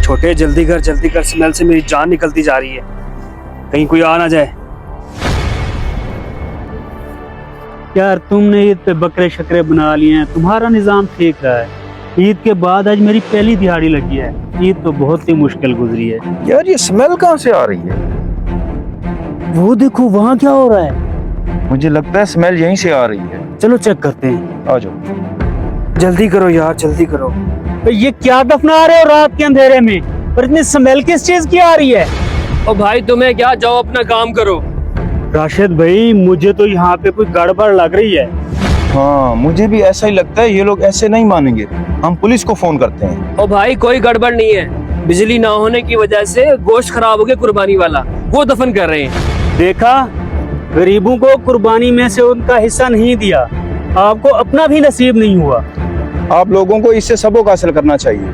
छोटे जल्दी कर, स्मेल से मेरी जान निकलती जा रही है, कहीं कोई आ ना जाए। यार तुमने ईद पे बकरे शकरे बना लिए हैं, तुम्हारा निजाम ठीक रहा है। ईद के बाद आज मेरी पहली दिहाड़ी लगी है। ईद तो बहुत ही मुश्किल गुजरी है। यार ये स्मेल कहाँ से आ रही है? वो देखो वहाँ क्या हो रहा है। मुझे लगता है स्मेल यहीं से आ रही है। चलो चेक करते हैं। आ जाओ। जल्दी करो यार, जल्दी करो। तो ये क्या दफना रहे हो रात के अंधेरे में, और इतनी स्मेल किस चीज की आ रही है? ओ भाई तुम्हें क्या, जाओ अपना काम करो। राशिद भाई मुझे तो यहाँ पे कोई गड़बड़ लग रही है। हाँ मुझे भी ऐसा ही लगता है, ये लोग ऐसे नहीं मानेंगे, हम पुलिस को फोन करते हैं। ओ भाई कोई गड़बड़ नहीं है, बिजली ना होने की वजह से गोश्त खराब हो गया कुर्बानी वाला, वो दफन कर रहे हैं। देखा, गरीबों को कुर्बानी में से उनका हिस्सा नहीं दिया, आपको अपना भी नसीब नहीं हुआ। आप लोगों को इससे सबक हासिल करना चाहिए।